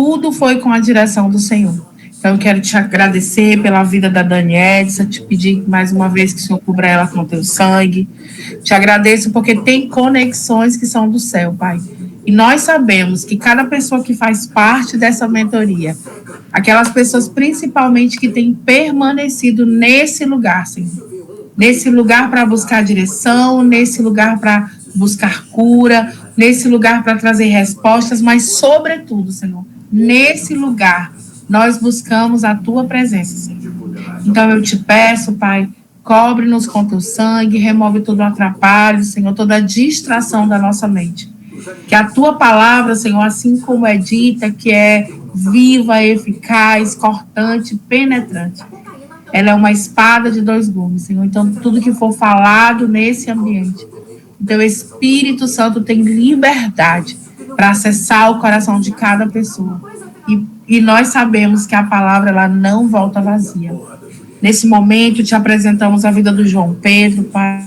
tudo foi com a direção do Senhor. Então, eu quero te agradecer pela vida da Dani Edson, te pedir mais uma vez que o Senhor cubra ela com o teu sangue. Te agradeço porque tem conexões que são do céu, Pai. E nós sabemos que cada pessoa que faz parte dessa mentoria, aquelas pessoas principalmente que têm permanecido nesse lugar, Senhor. Nesse lugar para buscar direção, nesse lugar para buscar cura, nesse lugar para trazer respostas, mas, sobretudo, Senhor, nesse lugar, nós buscamos a Tua presença, Senhor. Então, eu te peço, Pai, cobre-nos com Teu sangue, remove todo o atrapalho, Senhor, toda a distração da nossa mente. Que a Tua palavra, Senhor, assim como é dita, que é viva, eficaz, cortante, penetrante, ela é uma espada de dois gumes, Senhor. Então, tudo que for falado nesse ambiente, então, o Espírito Santo tem liberdade para acessar o coração de cada pessoa. E nós sabemos que a palavra ela não volta vazia. Nesse momento, te apresentamos a vida do João Pedro, Pai.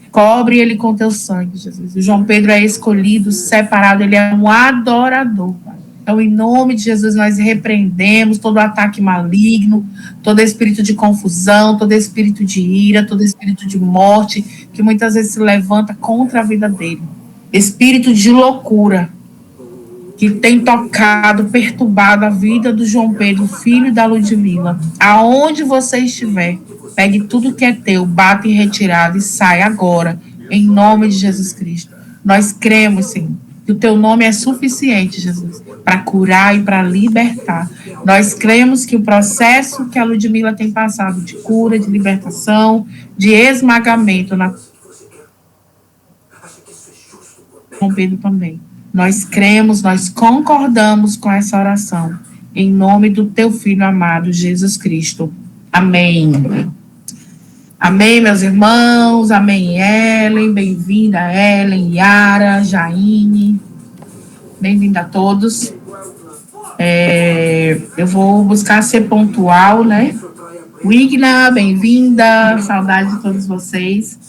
Cobre ele com teu sangue, Jesus. O João Pedro é escolhido, separado, ele é um adorador, Pai. Então, em nome de Jesus, nós repreendemos todo ataque maligno, todo espírito de confusão, todo espírito de ira, todo espírito de morte, que muitas vezes se levanta contra a vida dele. Espírito de loucura, que tem tocado, perturbado a vida do João Pedro, filho da Ludmila. Aonde você estiver, pegue tudo que é teu, bata em retirada e sai agora, em nome de Jesus Cristo. Nós cremos, Senhor, que o teu nome é suficiente, Jesus, para curar e para libertar. Nós cremos que o processo que a Ludmila tem passado de cura, de libertação, de esmagamento na João Pedro também. Nós cremos, nós concordamos com essa oração, em nome do teu Filho amado, Jesus Cristo. Amém. Amém, meus irmãos. Amém, Ellen. Bem-vinda, Ellen, Yara, Jaine. Bem-vinda a todos. Eu vou buscar ser pontual, né? Wigna, bem-vinda. Saudade de todos vocês.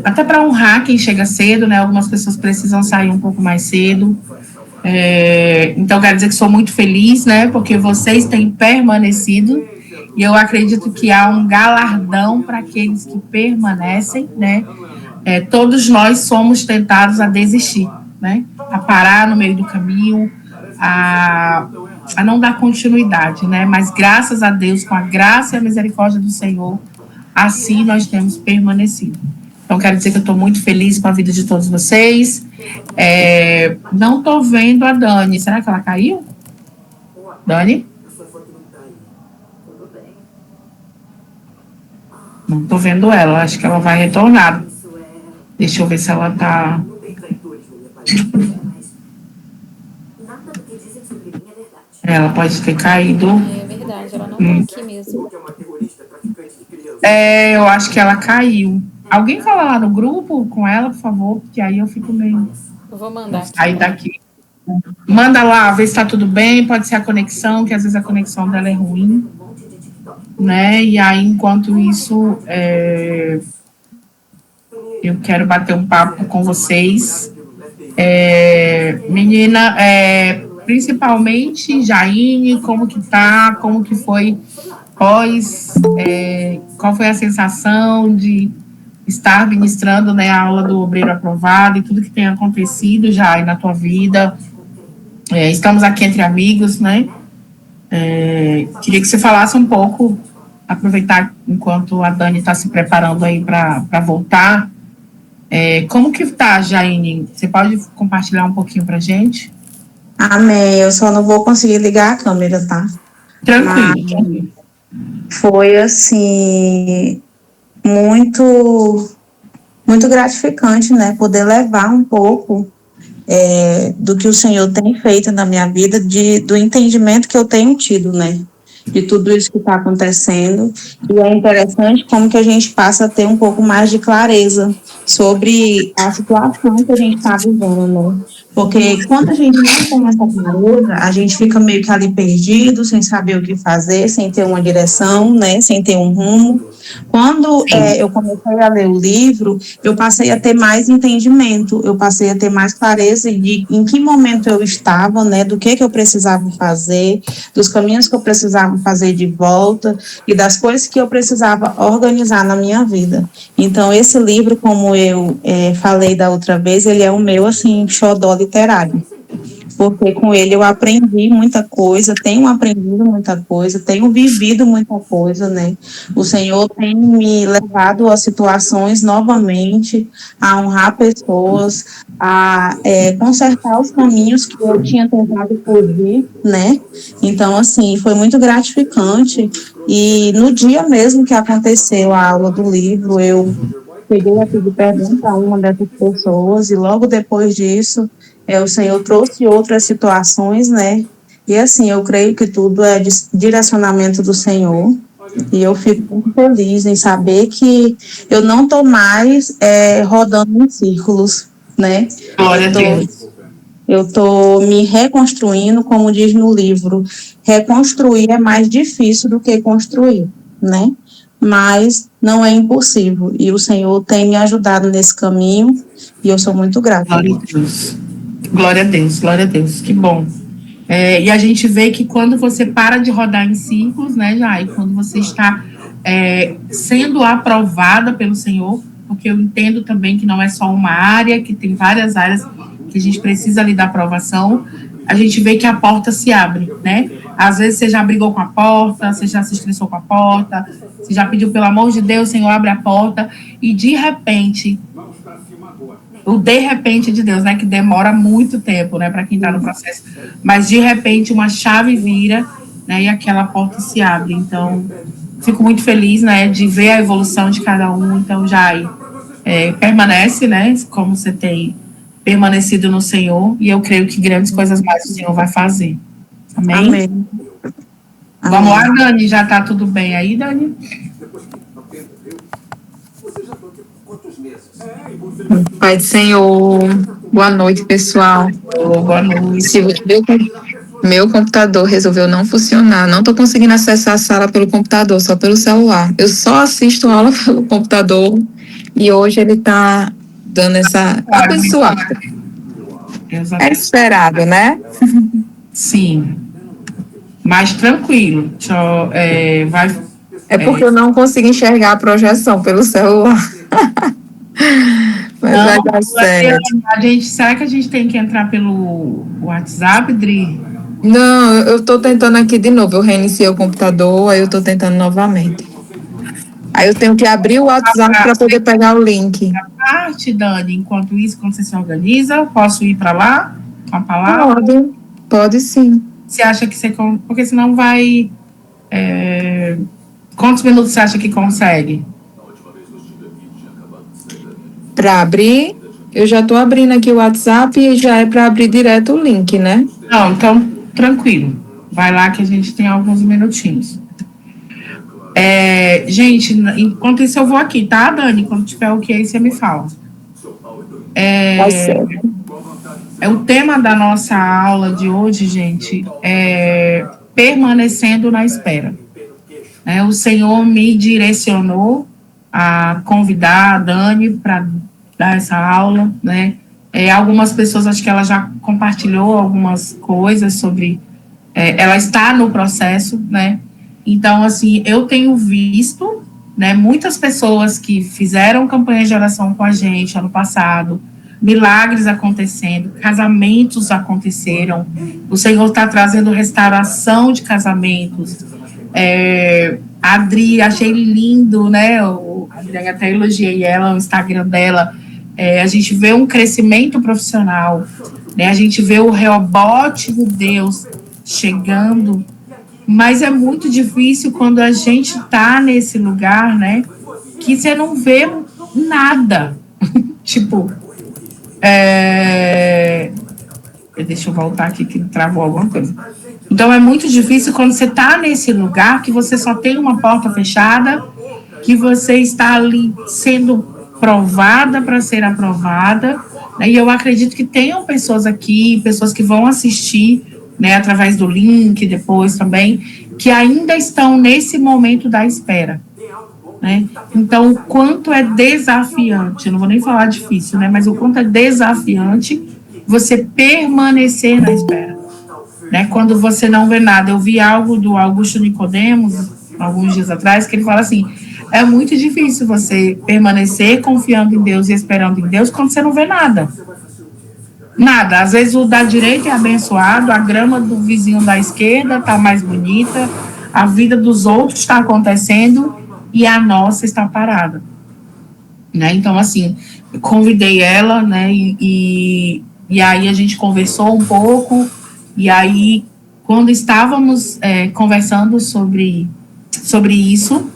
Até para honrar quem chega cedo, né? Algumas pessoas precisam sair um pouco mais cedo. Então, quero dizer que sou muito feliz, né? Porque vocês têm permanecido. E eu acredito que há um galardão para aqueles que permanecem, né? Todos nós somos tentados a desistir, né? A parar no meio do caminho, a não dar continuidade, né? Mas graças a Deus, com a graça e a misericórdia do Senhor, assim nós temos permanecido. Então, quero dizer que eu estou muito feliz com a vida de todos vocês. Não estou vendo a Dani. Será que ela caiu? Dani? Não estou vendo ela. Acho que ela vai retornar. Deixa eu ver se ela está... Ela pode ter caído. É verdade, ela não está aqui mesmo. Eu acho que ela caiu. Alguém fala lá no grupo com ela, por favor, porque aí eu fico meio... Eu vou mandar aqui. Aí daqui. Manda lá, vê se está tudo bem, pode ser a conexão, que às vezes a conexão dela é ruim, né? E aí, enquanto isso, eu quero bater um papo com vocês. Menina, principalmente Jaine, como que tá, como que foi qual foi a sensação de estar ministrando, né, a aula do Obreiro Aprovado e tudo que tem acontecido já aí na tua vida. Estamos aqui entre amigos, né? Queria que você falasse um pouco, aproveitar enquanto a Dani está se preparando aí para voltar. Como que tá, Jaine? Você pode compartilhar um pouquinho para a gente? Amém. Eu só não vou conseguir ligar a câmera, tá? Tranquilo. Foi, assim, muito gratificante, né? Poder levar um pouco do que o Senhor tem feito na minha vida, do entendimento que eu tenho tido, né? De tudo isso que está acontecendo. E é interessante como que a gente passa a ter um pouco mais de clareza sobre a situação que a gente está vivendo, né? Porque quando a gente não tem essa clareza, a gente fica meio que ali perdido, sem saber o que fazer, sem ter uma direção, né, sem ter um rumo. Quando eu comecei a ler o livro, eu passei a ter mais entendimento, eu passei a ter mais clareza de em que momento eu estava, né, do que eu precisava fazer, dos caminhos que eu precisava fazer de volta e das coisas que eu precisava organizar na minha vida. Então, esse livro, como eu falei da outra vez, ele é o meu, assim, xodó literário. Porque com ele eu aprendi muita coisa, tenho aprendido muita coisa, tenho vivido muita coisa, né? O Senhor tem me levado a situações novamente, a honrar pessoas, a consertar os caminhos que eu tinha tentado fugir, né? Então, assim, foi muito gratificante. E no dia mesmo que aconteceu a aula do livro, eu peguei a pedir perdão para uma dessas pessoas, e logo depois disso, o Senhor trouxe outras situações, né? E assim, eu creio que tudo é direcionamento do Senhor, e eu fico muito feliz em saber que eu não estou mais rodando em círculos, né? Glória a Deus. Eu estou me reconstruindo, como diz no livro, reconstruir é mais difícil do que construir, né? Mas não é impossível, e o Senhor tem me ajudado nesse caminho, e eu sou muito grata. Glória a Deus. Glória a Deus, glória a Deus, que bom. E a gente vê que quando você para de rodar em círculos, né, Jai, quando você está sendo aprovada pelo Senhor, porque eu entendo também que não é só uma área, que tem várias áreas que a gente precisa ali da aprovação, a gente vê que a porta se abre, né? Às vezes você já brigou com a porta, você já se estressou com a porta, você já pediu, pelo amor de Deus, Senhor, abre a porta, e de repente de Deus, né, que demora muito tempo, né, para quem está no processo, mas de repente uma chave vira, né, e aquela porta se abre. Então, fico muito feliz, né, de ver a evolução de cada um. Então, Jai, permanece, né, como você tem permanecido no Senhor, e eu creio que grandes coisas mais o Senhor vai fazer. Amém? Amém. Vamos lá, Dani, já está tudo bem aí, Dani? Pai do Senhor, boa noite, pessoal. Boa noite. Meu computador resolveu não funcionar, não estou conseguindo acessar a sala pelo computador, só pelo celular. Eu só assisto aula pelo computador e hoje ele está dando essa abençoada. É esperado, né? Sim, mas tranquilo. Porque eu não consigo enxergar a projeção pelo celular. Mas vai dar certo. Será que a gente tem que entrar pelo WhatsApp, Dri? Não, eu estou tentando aqui de novo. Eu reiniciei o computador, aí eu estou tentando novamente. Aí eu tenho que abrir o WhatsApp para poder pegar o link. A parte, Dani, enquanto isso, quando você se organiza, posso ir para lá com a palavra? Pode sim. Você acha que você... Porque senão vai... Quantos minutos você acha que consegue? Para abrir, eu já estou abrindo aqui o WhatsApp e já é para abrir direto o link, né? Não, então, tranquilo. Vai lá que a gente tem alguns minutinhos. Gente, enquanto isso eu vou aqui, tá, Dani? Quando tiver o que aí, você me fala. Tá certo. O tema da nossa aula de hoje, gente, é permanecendo na espera. O Senhor me direcionou a convidar a Dani para dar essa aula, né? Algumas pessoas, acho que ela já compartilhou algumas coisas sobre... ela está no processo, né? Então, assim, eu tenho visto, né, muitas pessoas que fizeram campanhas de oração com a gente ano passado, milagres acontecendo, casamentos aconteceram, o Senhor está trazendo restauração de casamentos. A Adri, achei lindo, né? A Adri, até elogiei ela, o Instagram dela. A gente vê um crescimento profissional, né? A gente vê o rebote de Deus chegando, mas é muito difícil quando a gente está nesse lugar, né? Que você não vê nada. Tipo, deixa eu voltar aqui que travou alguma coisa. Então, é muito difícil quando você está nesse lugar que você só tem uma porta fechada, que você está ali sendo provada para ser aprovada, né? E eu acredito que tenham pessoas aqui, pessoas que vão assistir, né, através do link depois também, que ainda estão nesse momento da espera, né? Então, o quanto é desafiante, não vou nem falar difícil, né, mas o quanto é desafiante você permanecer na espera, né? Quando você não vê nada. Eu vi algo do Augusto Nicodemos, alguns dias atrás, que ele fala assim, é muito difícil você permanecer confiando em Deus e esperando em Deus quando você não vê nada. Nada. Às vezes o da direita é abençoado, a grama do vizinho da esquerda está mais bonita, a vida dos outros está acontecendo e a nossa está parada, né? Então, assim, eu convidei ela, né, e aí a gente conversou um pouco, e aí, quando estávamos conversando sobre isso,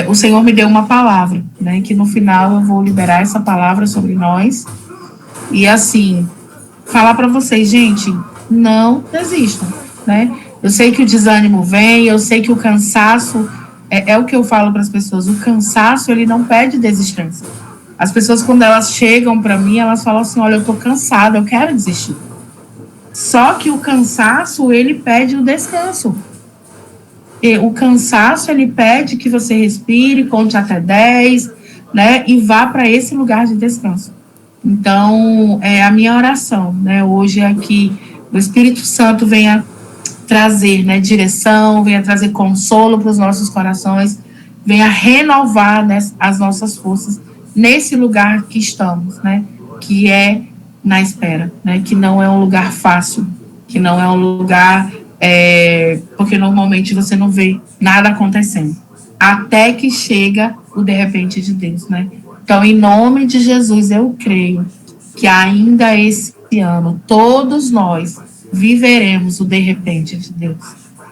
o Senhor me deu uma palavra, né, que no final eu vou liberar essa palavra sobre nós, e assim, falar para vocês, gente, não desistam, né? Eu sei que o desânimo vem, eu sei que o cansaço, é o que eu falo para as pessoas, o cansaço, ele não pede desistência. As pessoas, quando elas chegam para mim, elas falam assim, olha, eu estou cansada, eu quero desistir. Só que o cansaço, ele pede o descanso. E o cansaço, ele pede que você respire, conte até 10, né, e vá para esse lugar de descanso. Então, a minha oração, né, hoje é que o Espírito Santo venha trazer, né, direção, venha trazer consolo para os nossos corações, venha renovar, né, as nossas forças nesse lugar que estamos, né, que é na espera, né, que não é um lugar fácil, que não é um lugar, porque normalmente você não vê nada acontecendo, até que chega o de repente de Deus, né. Então, em nome de Jesus, eu creio que ainda esse ano, todos nós viveremos o de repente de Deus,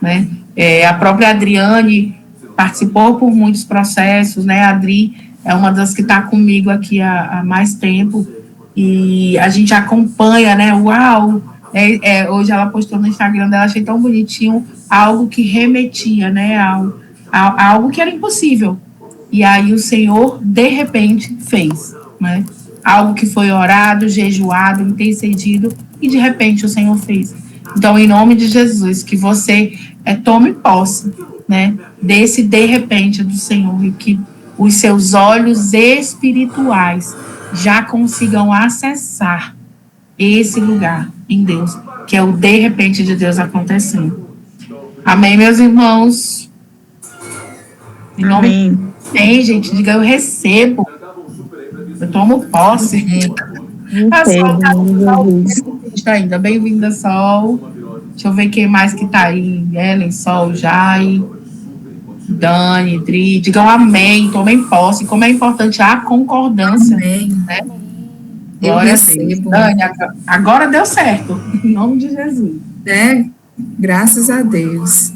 né? A própria Adriane participou por muitos processos, né? A Adri é uma das que está comigo aqui há mais tempo, e a gente acompanha, né? Uau! Hoje ela postou no Instagram dela, achei tão bonitinho, algo que remetia, né? Algo que era impossível. E aí o Senhor, de repente, fez, né? Algo que foi orado, jejuado, intercedido, e de repente o Senhor fez. Então, em nome de Jesus, que você tome posse, né, desse de repente do Senhor, e que os seus olhos espirituais já consigam acessar esse lugar em Deus, que é o de repente de Deus acontecendo. Amém, meus irmãos? Em nome Amém. Tem, gente, diga, eu recebo, eu tomo posse. A Sol está ainda. Bem-vinda, Sol. Deixa eu ver quem mais que tá aí. Ellen, Sol, Jai, Dani, Dri. Digam amém, tomem posse. Como é importante a concordância. Amém. Né? Eu recebo. Dani, agora deu certo. Em nome de Jesus. Graças a Deus.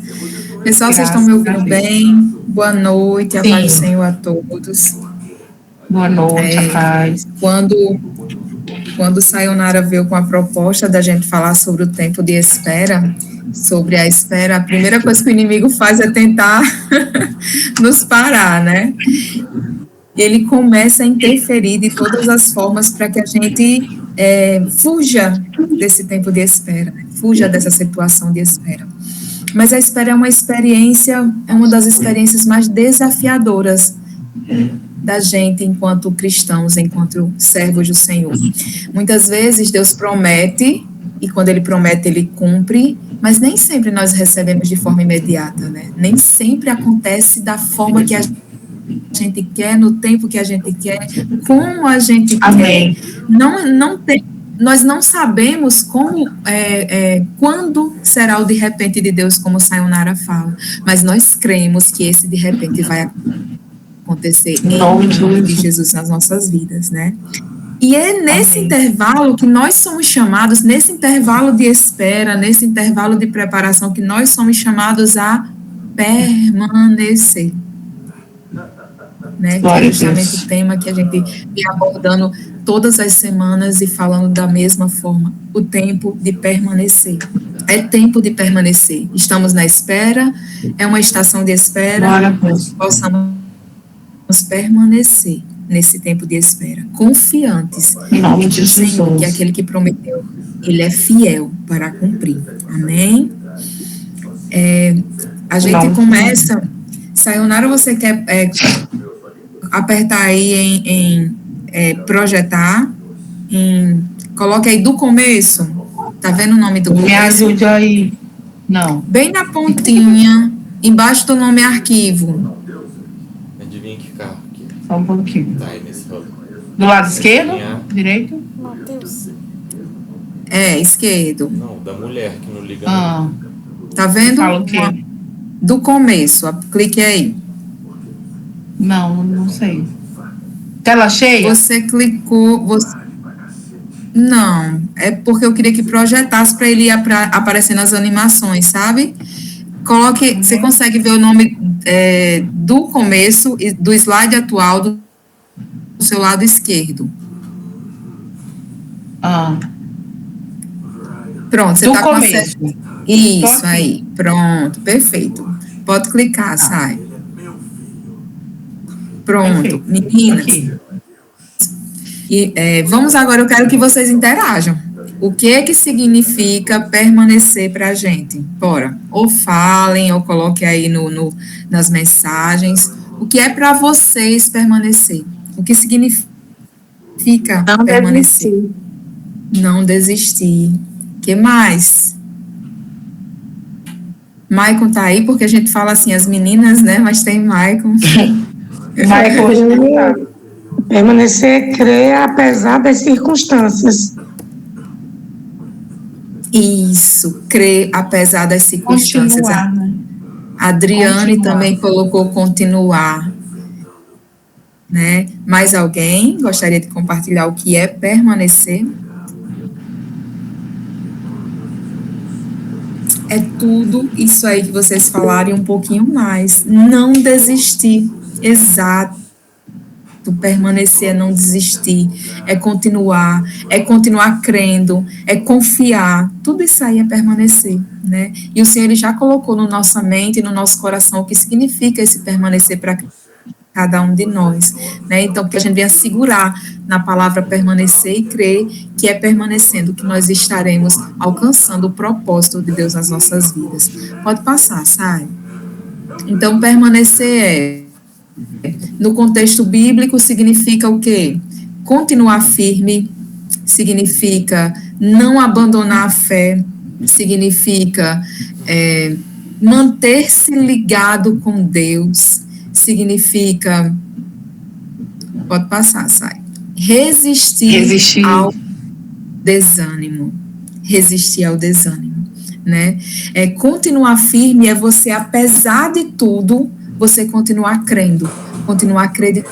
Pessoal, vocês estão me ouvindo bem? Boa noite, a paz do Senhor a todos. Boa noite, a paz. Quando Sayonara veio com a proposta da gente falar sobre o tempo de espera, sobre a espera, a primeira coisa que o inimigo faz é tentar nos parar, né? Ele começa a interferir de todas as formas para que a gente fuja desse tempo de espera, fuja dessa situação de espera. Mas a espera é uma experiência, é uma das experiências mais desafiadoras da gente enquanto cristãos, enquanto servos do Senhor. Muitas vezes Deus promete, e quando Ele promete, Ele cumpre, mas nem sempre nós recebemos de forma imediata, né? Nem sempre acontece da forma que a gente quer, no tempo que a gente quer, como a gente quer. Nós não sabemos como, quando será o de repente de Deus, como Sayonara fala, mas nós cremos que esse de repente vai acontecer em nome de Jesus nas nossas vidas, né? E é nesse intervalo que nós somos chamados, nesse intervalo de espera, nesse intervalo de preparação, que nós somos chamados a permanecer. Né? Que é justamente o tema que a gente vem abordando todas as semanas e falando da mesma forma, o tempo de permanecer. É tempo de permanecer. Estamos na espera, é uma estação de espera, possamos permanecer nesse tempo de espera, confiantes Em nome que de o Senhor, Jesus. que é aquele que prometeu, ele é fiel para cumprir. Amém? A gente começa. Sayonara, você quer apertar aí em projetar? Coloque aí do começo. Tá vendo o nome do começo? Me ajude aí. Não. Bem na pontinha, embaixo do nome arquivo. Adivinha que carro que Só um pouquinho. tá aí nesse rolo? Do lado esquerdo? Direito? Mateus. Esquerdo. Não, da mulher que não liga. Ah, Tá vendo? fala o quê? Do começo. Clique aí. Não sei. Tela cheia? Você clicou. Não, é porque eu queria que projetasse para ele ir aparecer nas animações, sabe? Coloque. Você consegue ver o nome do começo e do slide atual do seu lado esquerdo. Ah, Pronto, você do está com começo. acesso. Isso Tô aqui. aí. Pronto, perfeito. Pode clicar, sai. Pronto, Perfeito. meninas. Aqui. E, vamos agora, eu quero que vocês interajam. O que significa permanecer para a gente? Bora. Ou falem, ou coloquem aí nas mensagens. O que é para vocês permanecer? O que significa Não permanecer? desistir. Não desistir. O que mais? Maicon tá aí, porque a gente fala assim, as meninas, né? Mas tem Maicon. Vai continuar. Permanecer, crer apesar das circunstâncias. Isso, crer apesar das circunstâncias. Continuar, né? A Adriane Continuar. também colocou continuar. Né? Mais alguém gostaria de compartilhar o que é permanecer? É tudo isso aí que vocês falaram e um pouquinho mais. Não desistir. Exato. Permanecer é não desistir, é continuar crendo, é confiar, tudo isso aí é permanecer, né? E o Senhor ele já colocou na nossa mente e no nosso coração o que significa esse permanecer para cada um de nós, né? Então, que a gente venha segurar na palavra permanecer e crer que é permanecendo que nós estaremos alcançando o propósito de Deus nas nossas vidas. Pode passar, sai. Então, permanecer no contexto bíblico significa o quê? Continuar firme, significa não abandonar a fé, significa manter-se ligado com Deus, significa, pode passar, sai, resistir ao desânimo, né? Continuar firme é você, apesar de tudo, você continuar crendo, continuar acreditando.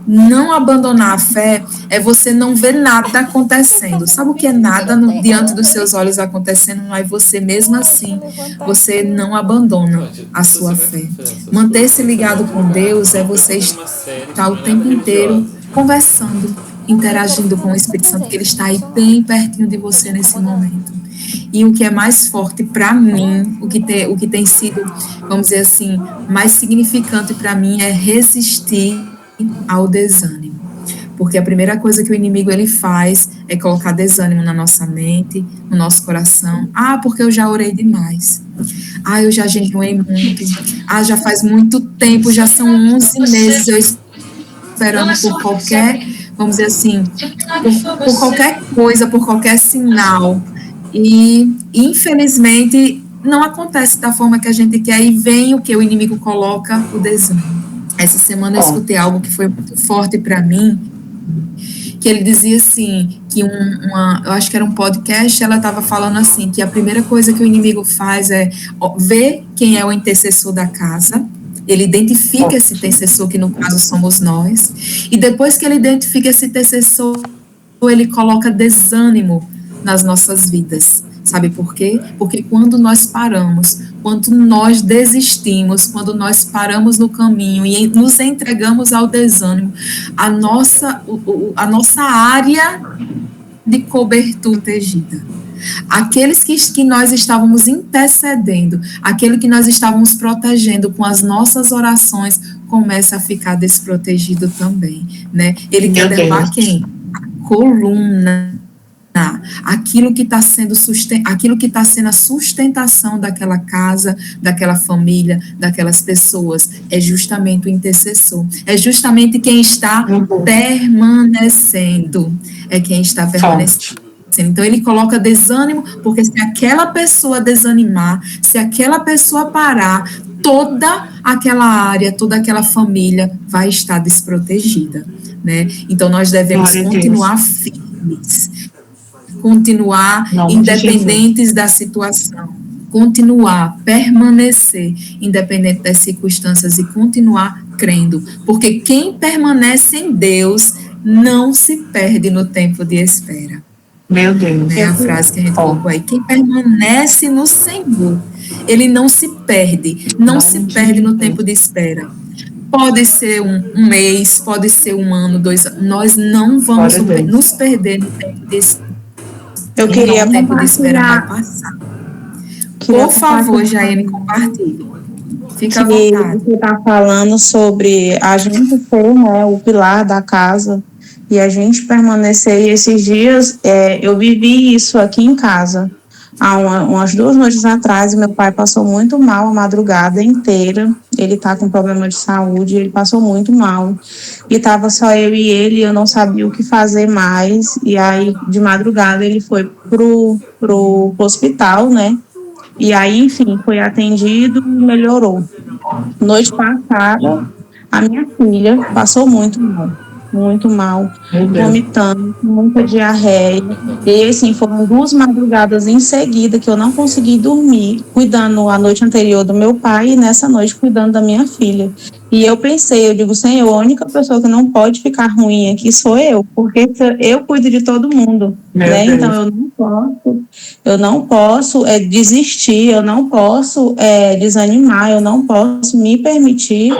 Não abandonar a fé é você não ver nada acontecendo. Sabe o que é nada diante dos seus olhos acontecendo? Mas você, mesmo assim, você não abandona a sua fé. Manter-se ligado com Deus é você estar o tempo inteiro conversando, interagindo com o Espírito Santo, que ele está aí bem pertinho de você nesse momento. E o que é mais forte para mim, o que tem sido, vamos dizer assim, mais significante para mim é resistir ao desânimo. Porque a primeira coisa que o inimigo ele faz é colocar desânimo na nossa mente, no nosso coração. Porque eu já orei demais. Eu já jejuei muito. Já faz muito tempo, já são 11 meses eu esperando por qualquer, vamos dizer assim, por qualquer coisa, por qualquer sinal. E, infelizmente, não acontece da forma que a gente quer e vem o que o inimigo coloca, o desânimo. Essa semana eu escutei algo que foi muito forte para mim, que ele dizia assim, que eu acho que era um podcast, ela estava falando assim, que a primeira coisa que o inimigo faz é ver quem é o intercessor da casa, ele identifica esse intercessor, que no caso somos nós, e depois que ele identifica esse intercessor, ele coloca desânimo nas nossas vidas. Sabe por quê? Porque quando nós paramos, quando nós desistimos, quando nós paramos no caminho e nos entregamos ao desânimo, a nossa área de cobertura protegida. Aqueles que nós estávamos intercedendo, aquele que nós estávamos protegendo com as nossas orações, começa a ficar desprotegido também, né? Ele Meu quer derrubar Deus. quem? A coluna, aquilo que está sendo a sustentação daquela casa, daquela família, daquelas pessoas, é justamente o intercessor, é justamente quem está permanecendo, é quem está permanecendo. Então ele coloca desânimo, porque se aquela pessoa desanimar, se aquela pessoa parar, toda aquela área, toda aquela família vai estar desprotegida, né? Então nós devemos continuar firmes, continuar independentes da situação, continuar, permanecer independente das circunstâncias e continuar crendo, porque quem permanece em Deus não se perde no tempo de espera. Meu Deus. É a frase que a gente colocou aí. Quem permanece no Senhor, ele não se perde, não se perde no tempo de espera. Pode ser um mês, pode ser um ano, 2 anos. Nós não vamos nos perder no tempo de espera. Eu queria o tempo de espera vai passar. Por favor, Jaiane, compartilhe. Fica à vontade. Você está falando sobre a gente ser, né, o pilar da casa e a gente permanecer. E esses dias eu vivi isso aqui em casa. Há umas 2 noites atrás, meu pai passou muito mal a madrugada inteira. Ele está com problema de saúde, ele passou muito mal. E estava só eu e ele, eu não sabia o que fazer mais. E aí, de madrugada, ele foi pro hospital, né? E aí, enfim, foi atendido e melhorou. Noite passada, a minha filha passou muito mal, vomitando, muita diarreia. E assim, foram 2 madrugadas em seguida que eu não consegui dormir, cuidando a noite anterior do meu pai e nessa noite cuidando da minha filha. E eu pensei, eu digo, Senhor, a única pessoa que não pode ficar ruim aqui sou eu, porque eu cuido de todo mundo, né? Então eu não posso desistir, eu não posso desanimar, eu não posso me permitir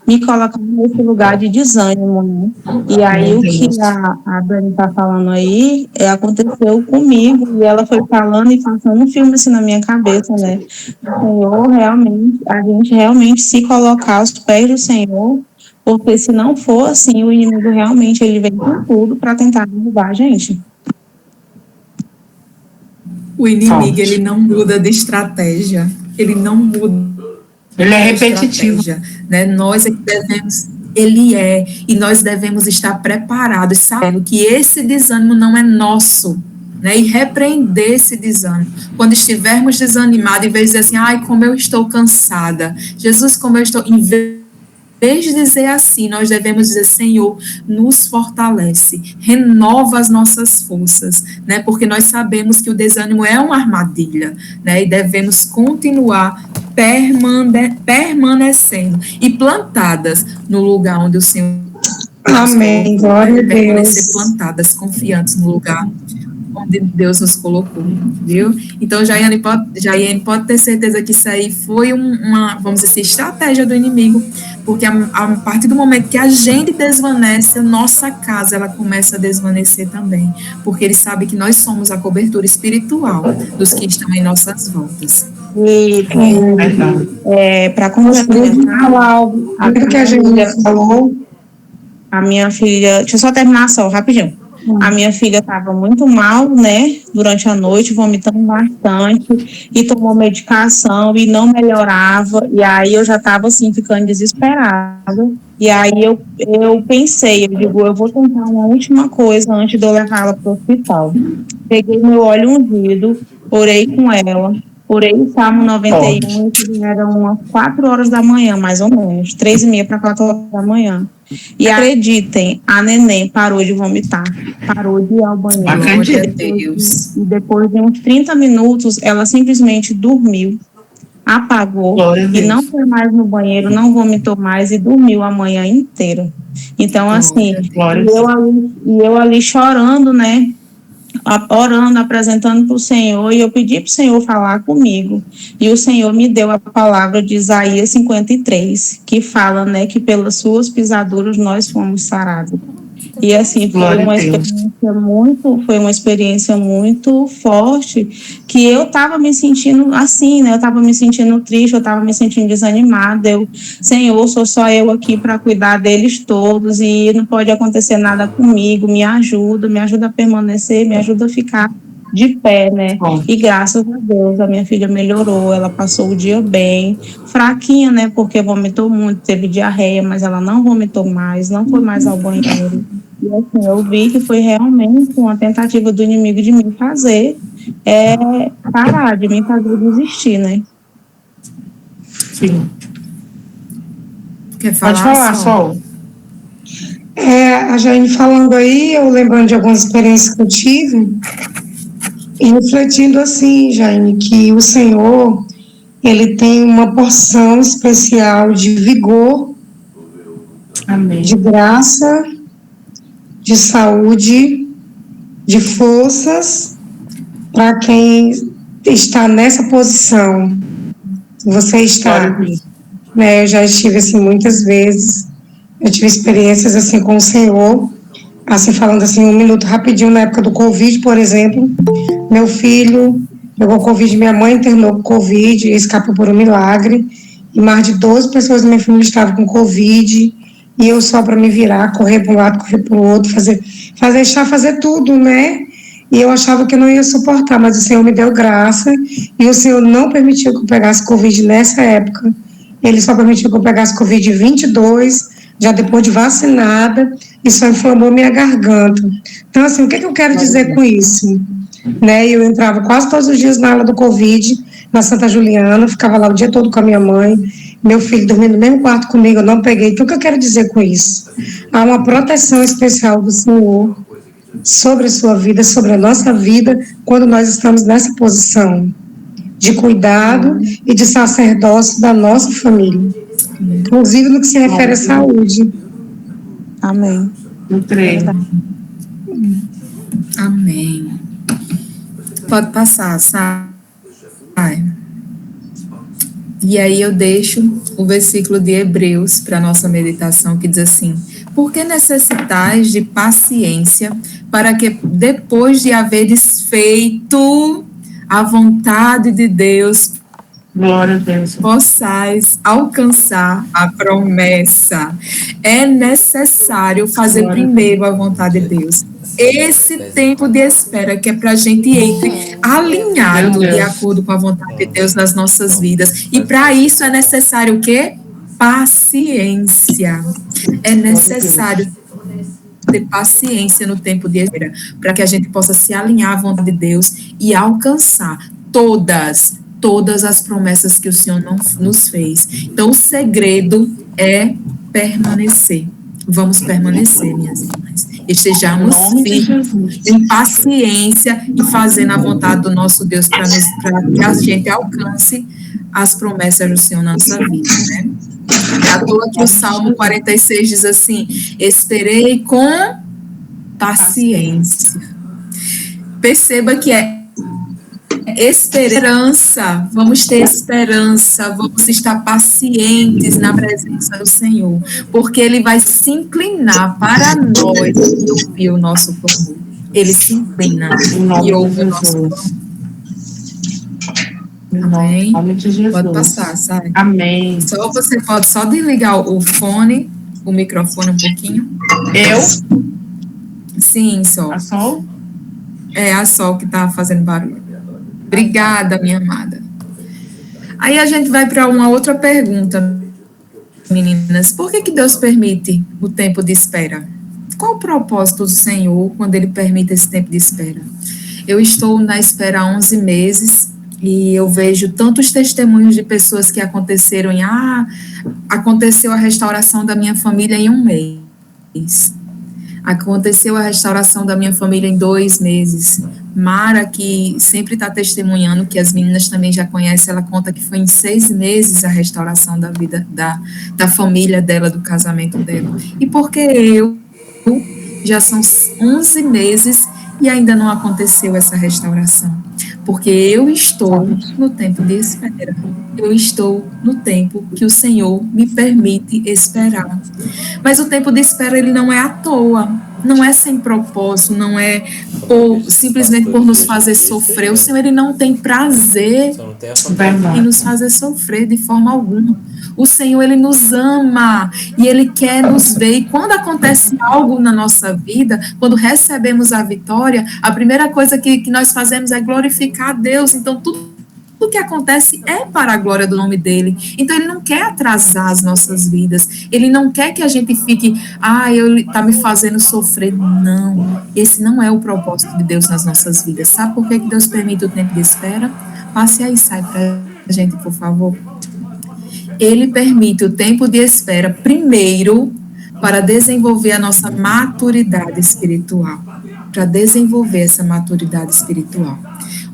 me colocar nesse lugar de desânimo, né? E aí o que a Dani está falando aí aconteceu comigo, e ela foi falando e passando um filme assim na minha cabeça, né? O Senhor realmente, a gente realmente se colocar aos pés do Senhor, porque se não for assim, o inimigo realmente ele vem com tudo para tentar derrubar a gente. O inimigo, ele não muda de estratégia, ele não muda. Ele é repetitivo, né? Nós devemos, e nós devemos estar preparados, sabendo que esse desânimo não é nosso, né? E repreender esse desânimo. Quando estivermos desanimados, em vez de dizer assim, ai, como eu estou cansada, Jesus, como eu estou, em vez de dizer assim, nós devemos dizer, Senhor, nos fortalece, renova as nossas forças, né? Porque nós sabemos que o desânimo é uma armadilha, né? E devemos continuar permanecendo e plantadas no lugar onde o Senhor Amém, glória a Deus. Permanecer plantadas, confiantes no lugar onde Deus nos colocou, viu? Então, Jaiane pode ter certeza que isso aí foi uma, vamos dizer assim, estratégia do inimigo, porque a partir do momento que a gente desvanece, a nossa casa, ela começa a desvanecer também, porque ele sabe que nós somos a cobertura espiritual dos que estão em nossas voltas. E para complementar algo que a gente falou, a minha filha, deixa eu só terminar só, rapidinho. A minha filha estava muito mal, né, durante a noite, vomitando bastante, e tomou medicação e não melhorava, e aí eu já estava assim, ficando desesperada, e aí eu pensei, eu digo, eu vou tentar uma última coisa antes de eu levá-la para o hospital. Peguei meu óleo ungido, orei com ela, orei o Salmo 91, que eram umas 4 horas da manhã, mais ou menos, 3:30 para 4 horas da manhã. E acreditem, a neném parou de vomitar, parou de ir ao banheiro. Deus. E depois de uns 30 minutos, ela simplesmente dormiu, apagou e não foi mais no banheiro, não vomitou mais e dormiu a manhã inteira. Então, assim, eu ali chorando, né? Orando, apresentando para o Senhor, e eu pedi para o Senhor falar comigo, e o Senhor me deu a palavra de Isaías 53, que fala, né, que pelas suas pisaduras nós fomos sarados. E assim, Glória a Deus. foi uma experiência muito forte, que eu estava me sentindo assim, né? Eu estava me sentindo triste, eu estava me sentindo desanimada. Senhor, sou só eu aqui para cuidar deles todos e não pode acontecer nada comigo. Me ajuda a permanecer, me ajuda a ficar de pé, né? Bom. E graças a Deus a minha filha melhorou, ela passou o dia bem, fraquinha, né? Porque vomitou muito, teve diarreia, mas ela não vomitou mais, não foi mais ao banheiro. E assim, eu vi que foi realmente uma tentativa do inimigo de me fazer parar, de me fazer desistir, né? Sim. Quer falar, Pode falar, Sol? Sol. A Jaine falando aí, eu lembrando de algumas experiências que eu tive, e refletindo assim, Jaine, que o Senhor, ele tem uma porção especial de vigor, Amém. de graça, de saúde, de forças, para quem está nessa posição. Você está, Glória a Deus. né? Eu já estive assim muitas vezes, eu tive experiências assim com o Senhor, assim falando assim um minuto rapidinho na época do Covid, por exemplo, meu filho pegou Covid, minha mãe internou com Covid e escapou por um milagre, e mais de 12 pessoas da minha família estavam com Covid, e eu só para me virar, correr para um lado, correr para o outro, fazer tudo, né? E eu achava que eu não ia suportar, mas o Senhor me deu graça, e o Senhor não permitiu que eu pegasse Covid nessa época. Ele só permitiu que eu pegasse Covid-22, já depois de vacinada, e só inflamou minha garganta. Então, assim, o que eu quero dizer com isso? Né? Eu entrava quase todos os dias na aula do Covid, na Santa Juliana, ficava lá o dia todo com a minha mãe, meu filho dormindo no mesmo quarto comigo, eu não peguei. Então, o que eu quero dizer com isso? Há uma proteção especial do Senhor sobre a sua vida, sobre a nossa vida, quando nós estamos nessa posição de cuidado e de sacerdócio da nossa família, inclusive no que se refere à saúde. Amém. Eu creio. Amém. Pode passar, sai. E aí eu deixo o versículo de Hebreus para a nossa meditação, que diz assim: porque necessitais de paciência, para que depois de haveres feito a vontade de Deus, Glória a Deus. possais alcançar a promessa. É necessário fazer primeiro a vontade de Deus. Esse tempo de espera que é para a gente entre alinhado de acordo com a vontade de Deus nas nossas vidas. E para isso é necessário o quê? Paciência. É necessário ter paciência no tempo de espera, para que a gente possa se alinhar à vontade de Deus e alcançar todas as promessas que o Senhor não nos fez. Então, o segredo é permanecer. Vamos permanecer, minhas irmãs. Estejamos firmes, em paciência e fazendo a vontade do nosso Deus para que a gente alcance as promessas do Senhor na nossa vida, né? À toa que o Salmo 46 diz assim: esperei com paciência. Perceba que é esperança, vamos ter esperança, vamos estar pacientes na presença do Senhor, porque Ele vai se inclinar para nós e ouvir o nosso clamor. Ele se inclina e ouve o nosso clamor. Amém? Pode passar, sai. Amém. Você pode só desligar o fone, o microfone um pouquinho. Eu? Sim, Sol. A Sol? É a Sol que está fazendo barulho. Obrigada, minha amada. Aí a gente vai para uma outra pergunta, meninas. Por que Deus permite o tempo de espera? Qual o propósito do Senhor quando Ele permite esse tempo de espera? Eu estou na espera há 11 meses e eu vejo tantos testemunhos de pessoas que aconteceu a restauração da minha família em 1 mês. Aconteceu a restauração da minha família em 2 meses. Mara, que sempre está testemunhando, que as meninas também já conhecem, ela conta que foi em 6 meses a restauração da vida da família dela, do casamento dela. E porque já são 11 meses e ainda não aconteceu essa restauração? Porque eu estou no tempo de espera. Eu estou no tempo que o Senhor me permite esperar. Mas o tempo de espera, ele não é à toa. não é sem propósito, não é simplesmente por nos fazer sofrer. O Senhor, ele não tem prazer Só não tem essa em nos fazer sofrer de forma alguma. O Senhor, ele nos ama e ele quer nos ver. E quando acontece algo na nossa vida, quando recebemos a vitória, a primeira coisa que nós fazemos é glorificar a Deus. Então, tudo que acontece é para a glória do nome dele. Então, ele não quer atrasar as nossas vidas. Ele não quer que a gente fique, ele está me fazendo sofrer. Não, esse não é o propósito de Deus nas nossas vidas. Sabe por que Deus permite o tempo de espera? Passe aí, sai para a gente, por favor. Ele permite o tempo de espera, primeiro, para desenvolver a nossa maturidade espiritual. Para desenvolver essa maturidade espiritual.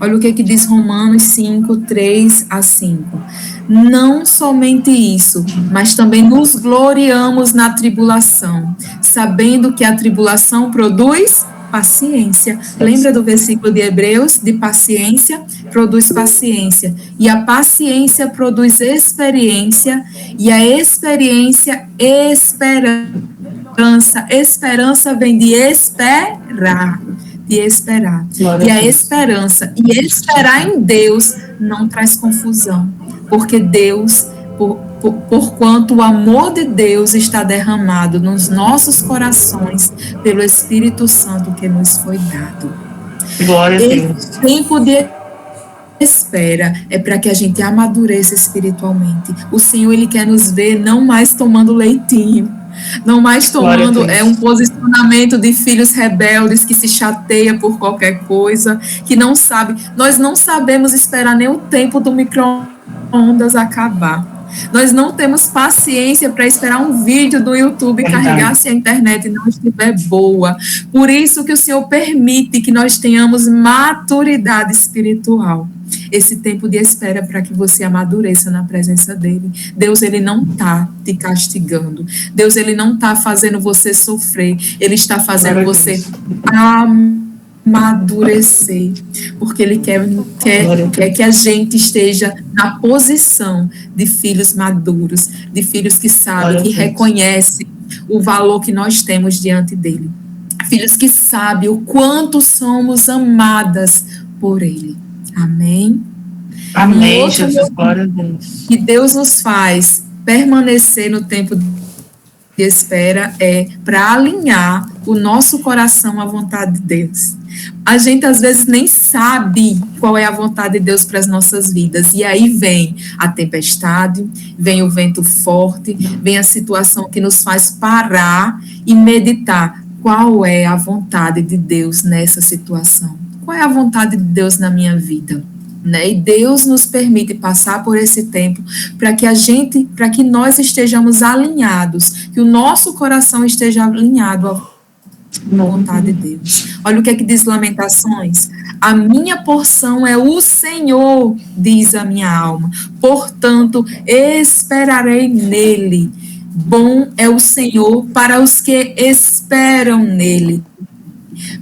Olha o que diz Romanos 5, 3 a 5. Não somente isso, mas também nos gloriamos na tribulação, sabendo que a tribulação produz paciência. Lembra do versículo de Hebreus, de paciência? Produz paciência. E a paciência produz experiência, e a experiência, esperança. Esperança vem de esperar. E a esperança, e esperar em Deus não traz confusão, porque Deus, porquanto o amor de Deus está derramado nos nossos corações pelo Espírito Santo que nos foi dado. Glória a Deus. Esse tempo de espera é para que a gente amadureça espiritualmente. O Senhor, ele quer nos ver não mais tomando leitinho, não mais tomando um posicionamento de filhos rebeldes que se chateia por qualquer coisa, que não sabe. Nós não sabemos esperar nem o tempo do micro-ondas acabar. Nós não temos paciência para esperar um vídeo do YouTube carregar se a internet não estiver boa. Por isso que o Senhor permite que nós tenhamos maturidade espiritual. Esse tempo de espera para que você amadureça na presença dele. Deus, ele não está te castigando. Deus, ele não está fazendo você sofrer. Ele está fazendo você amadurecer. Porque ele quer que a gente esteja na posição de filhos maduros, de filhos que sabem, que reconhecem o valor que nós temos diante dele. Filhos que sabem o quanto somos amadas por ele. Amém? Amém, Jesus, glória a Deus. Que Deus nos faz permanecer no tempo de espera para alinhar o nosso coração à vontade de Deus. A gente, às vezes, nem sabe qual é a vontade de Deus para as nossas vidas. E aí vem a tempestade, vem o vento forte, vem a situação que nos faz parar e meditar qual é a vontade de Deus nessa situação. Qual é a vontade de Deus na minha vida? Né? E Deus nos permite passar por esse tempo para que nós estejamos alinhados, que o nosso coração esteja alinhado à vontade de Deus. Olha o que diz Lamentações. A minha porção é o Senhor, diz a minha alma. Portanto, esperarei nele. Bom é o Senhor para os que esperam nele,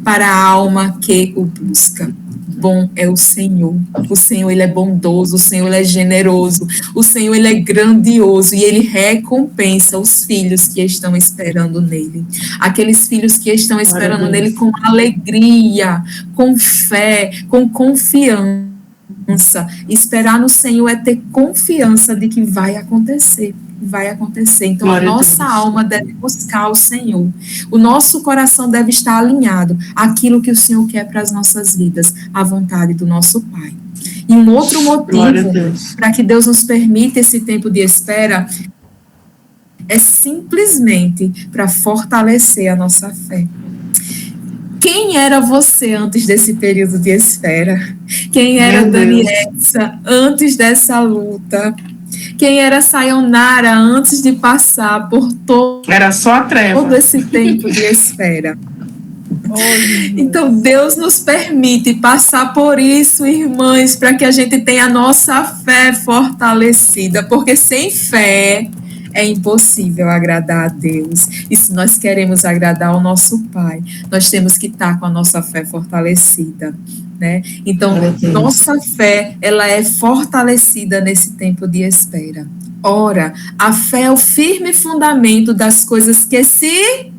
para a alma que o busca. Bom é o Senhor. O Senhor, ele é bondoso, o Senhor, ele é generoso, o Senhor, ele é grandioso e ele recompensa os filhos que estão esperando nele. Aqueles filhos que estão esperando nele com alegria, com fé, com confiança. Esperar no Senhor é ter confiança de que vai acontecer. Vai acontecer. Então, a nossa alma deve buscar o Senhor. O nosso coração deve estar alinhado àquilo que o Senhor quer para as nossas vidas, à vontade do nosso Pai. E um outro motivo para que Deus nos permita esse tempo de espera é simplesmente para fortalecer a nossa fé. Quem era você antes desse período de espera? Quem era Daniela antes dessa luta? Quem era Sayonara antes de passar por era só a treva. Todo esse tempo de espera? Então, Deus nos permite passar por isso, irmãs, para que a gente tenha a nossa fé fortalecida, porque sem fé é impossível agradar a Deus. E se nós queremos agradar ao nosso Pai, nós temos que estar com a nossa fé fortalecida. Né? Então, nossa fé, ela é fortalecida nesse tempo de espera. Ora, a fé é o firme fundamento das coisas que se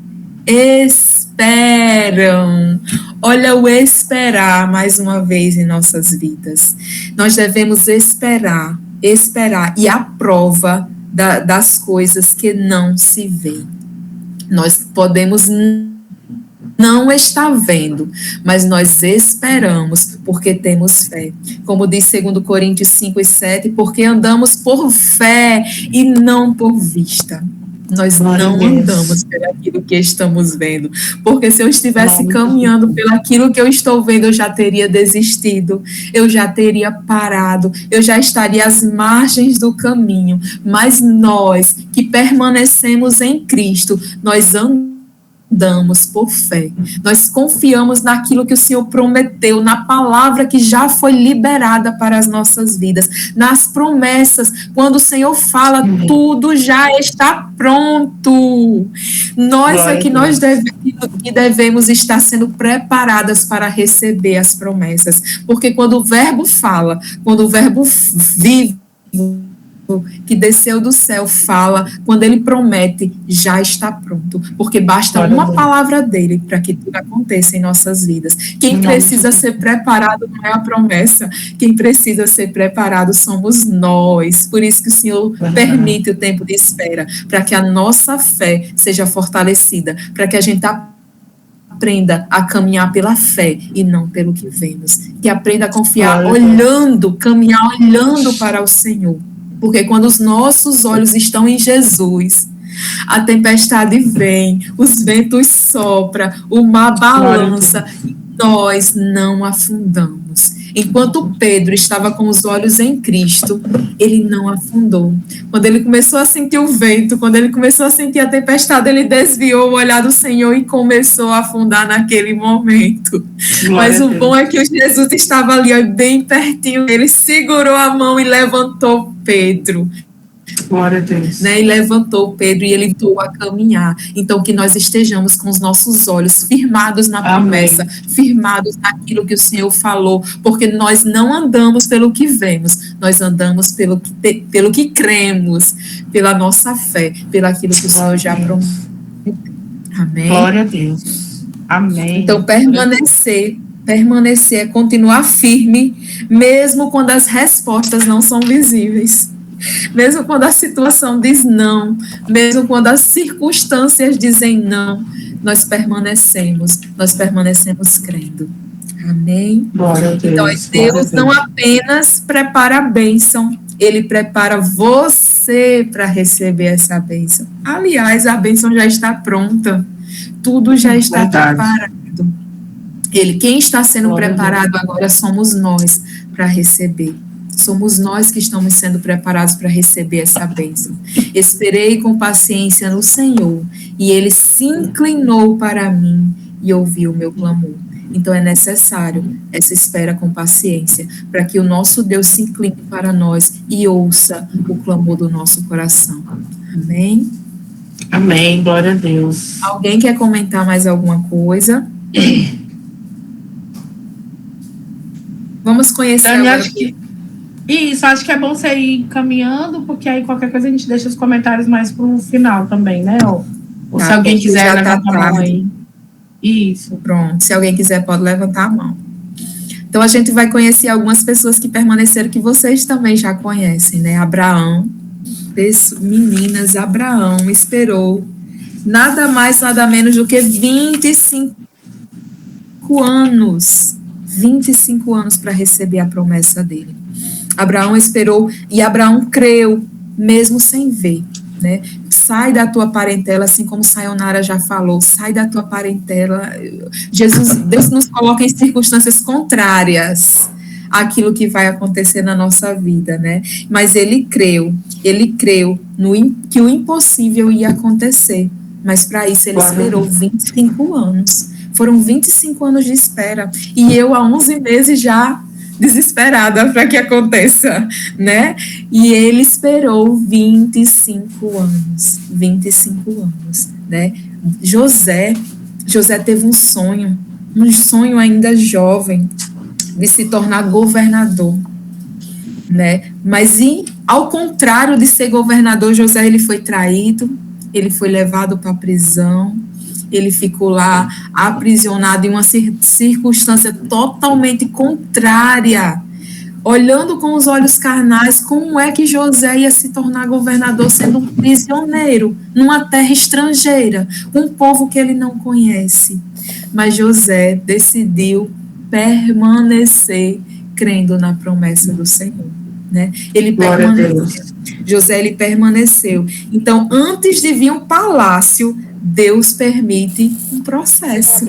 esperam. esperam. Olha o esperar mais uma vez em nossas vidas. Nós devemos esperar, e a prova das coisas que não se veem. Nós podemos não estar vendo, mas nós esperamos porque temos fé. Como diz 2 Coríntios 5:7, porque andamos por fé e não por vista. Nós não andamos pelaquilo que estamos vendo, porque se eu estivesse caminhando pelaquilo que eu estou vendo, eu já teria desistido, eu já teria parado, eu já estaria às margens do caminho. Mas nós que permanecemos em Cristo, nós andamos por fé, nós confiamos naquilo que o Senhor prometeu, na palavra que já foi liberada para as nossas vidas, nas promessas. Quando o Senhor fala, tudo já está pronto. Nós é que nós devemos estar sendo preparadas para receber as promessas, porque quando o verbo fala, quando o verbo vive, que desceu do céu fala, quando ele promete, já está pronto, porque basta uma palavra dele para que tudo aconteça em nossas vidas. Quem precisa ser preparado não é a promessa, quem precisa ser preparado somos nós. Por isso que o Senhor permite o tempo de espera, para que a nossa fé seja fortalecida, para que a gente aprenda a caminhar pela fé e não pelo que vemos, que aprenda a confiar caminhar olhando para o Senhor. Porque quando os nossos olhos estão em Jesus, a tempestade vem, os ventos sopram, o mar balança, e nós não afundamos. Enquanto Pedro estava com os olhos em Cristo, ele não afundou. Quando ele começou a sentir o vento, quando ele começou a sentir a tempestade, ele desviou o olhar do Senhor e começou a afundar naquele momento. Mas o bom é que o Jesus estava ali, bem pertinho, ele segurou a mão e levantou Pedro. Glória a Deus. Né, e levantou Pedro e ele voltou a caminhar. Então, que nós estejamos com os nossos olhos firmados na promessa, firmados naquilo que o Senhor falou, porque nós não andamos pelo que vemos, nós andamos pelo que cremos, pela nossa fé, pelo aquilo que o Senhor já prometeu. Amém? Glória a Deus. Amém. Então, permanecer é continuar firme, mesmo quando as respostas não são visíveis. Mesmo quando a situação diz não, mesmo quando as circunstâncias dizem não, nós permanecemos crendo. Amém? Glória a Deus. Então, Deus não apenas prepara a bênção, Ele prepara você para receber essa bênção. Aliás, a bênção já está pronta, tudo já está preparado. Quem está sendo preparado agora somos nós para receber. Somos nós que estamos sendo preparados para receber essa bênção. Esperei com paciência no Senhor, e Ele se inclinou para mim e ouviu o meu clamor. Então é necessário essa espera com paciência, para que o nosso Deus se incline para nós e ouça o clamor do nosso coração. Amém? Amém, glória a Deus. Alguém quer comentar mais alguma coisa? Vamos conhecer Dani, agora. Acho que é bom você ir caminhando, porque aí qualquer coisa a gente deixa os comentários mais para o final também, né? Ou se alguém quiser levantar a mão aí. Isso. Pronto, se alguém quiser pode levantar a mão. Então a gente vai conhecer algumas pessoas que permaneceram, que vocês também já conhecem, né? Abraão, meninas, Abraão esperou nada mais, nada menos do que 25 anos. 25 anos para receber a promessa dele. Abraão esperou e Abraão creu, mesmo sem ver, né? Sai da tua parentela, assim como Sayonara já falou, sai da tua parentela. Deus nos coloca em circunstâncias contrárias àquilo que vai acontecer na nossa vida, né? Mas ele creu que o impossível ia acontecer, mas para isso ele esperou 25 anos. Foram 25 anos de espera, e eu há 11 meses já desesperada para que aconteça, né? E ele esperou 25 anos, né? José teve um sonho ainda jovem, de se tornar governador, né? Mas ao contrário de ser governador, José ele foi traído, ele foi levado para a prisão, ele ficou lá aprisionado em uma circunstância totalmente contrária, olhando com os olhos carnais como é que José ia se tornar governador sendo um prisioneiro numa terra estrangeira, um povo que ele não conhece. Mas José decidiu permanecer crendo na promessa do Senhor, né? Ele permaneceu. José, ele permaneceu. Então, antes de vir um palácio, Deus permite um processo.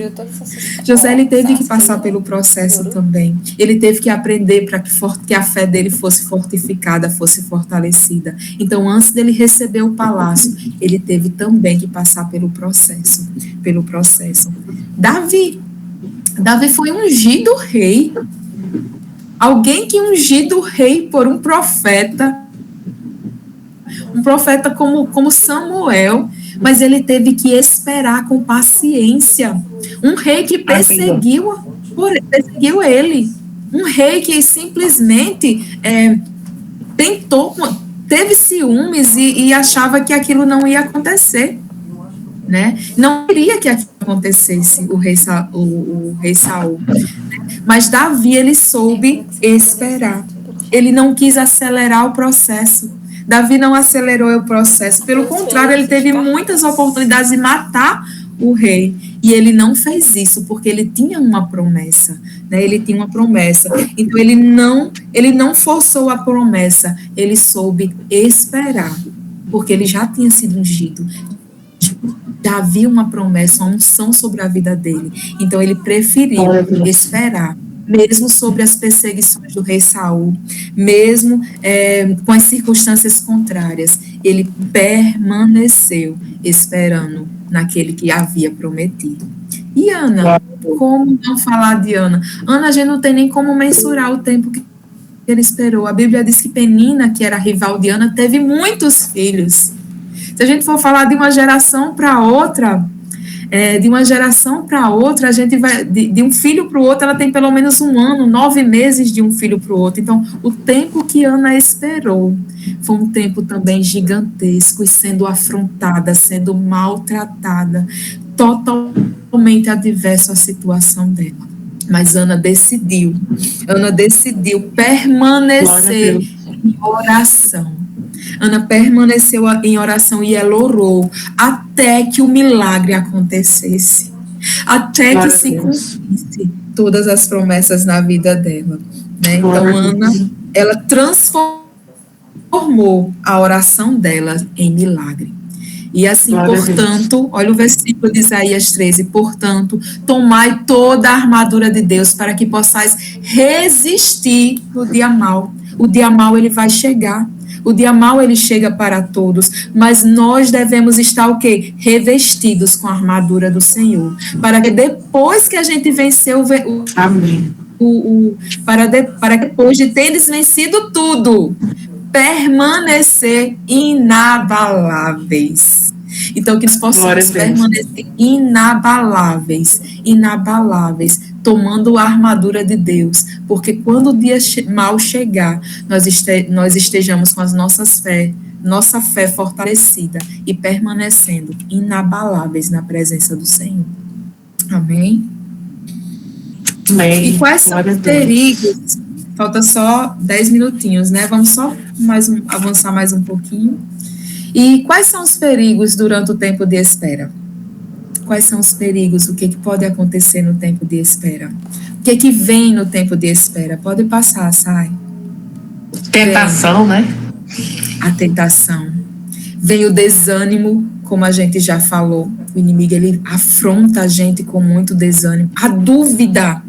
José, ele teve que passar pelo processo também. Ele teve que aprender para que a fé dele fosse fortificada, fosse fortalecida. Então, antes dele receber o palácio, ele teve também que passar pelo processo. Davi foi ungido rei. Alguém que ungido rei por um profeta como Samuel, mas ele teve que esperar com paciência. Um rei que perseguiu ele. Um rei que simplesmente teve ciúmes e achava que aquilo não ia acontecer, né? Não queria que aquilo acontecesse, o rei Saul. Mas Davi, ele soube esperar. Ele não quis acelerar o processo. Davi não acelerou o processo. Pelo contrário, ele teve muitas oportunidades de matar o rei. E ele não fez isso, porque ele tinha uma promessa, né? Ele tinha uma promessa. Então, ele não forçou a promessa. Ele soube esperar, porque ele já tinha sido ungido. Já havia uma promessa, uma unção sobre a vida dele. Então, ele preferiu esperar, mesmo sobre as perseguições do rei Saul, mesmo com as circunstâncias contrárias. Ele permaneceu esperando naquele que havia prometido. E Ana, como não falar de Ana? Ana, a gente não tem nem como mensurar o tempo que ele esperou. A Bíblia diz que Penina, que era rival de Ana, teve muitos filhos. Se a gente for falar de uma geração para outra, a gente vai, de um filho para o outro, ela tem pelo menos 1 ano, 9 meses de um filho para o outro. Então, o tempo que Ana esperou foi um tempo também gigantesco, e sendo afrontada, sendo maltratada, totalmente adverso à situação dela. Mas Ana decidiu permanecer em oração. Ana permaneceu em oração e ela orou até que o milagre acontecesse, até que se cumprisse todas as promessas na vida dela, né? Então, Ana, ela transformou a oração dela em milagre. E assim, portanto, olha o versículo de Isaías 13, portanto, tomai toda a armadura de Deus para que possais resistir no dia mau. O dia mau, ele vai chegar. O dia mau, ele chega para todos, mas nós devemos estar o quê? Revestidos com a armadura do Senhor, para que depois que a gente venceu para depois de teres vencido tudo, permanecer inabaláveis. Então, que nós possamos permanecer inabaláveis, tomando a armadura de Deus, porque quando o dia mau chegar, nós estejamos com nossa fé fortalecida e permanecendo inabaláveis na presença do Senhor. Amém? Amém. E quais são os perigos? Falta só 10 minutinhos, né? Vamos só avançar mais um pouquinho. E quais são os perigos durante o tempo de espera? Quais são os perigos? O que pode acontecer no tempo de espera? O que vem no tempo de espera? Pode passar, sai. Tentação, né? A tentação. Vem o desânimo, como a gente já falou. O inimigo, ele afronta a gente com muito desânimo. A dúvida.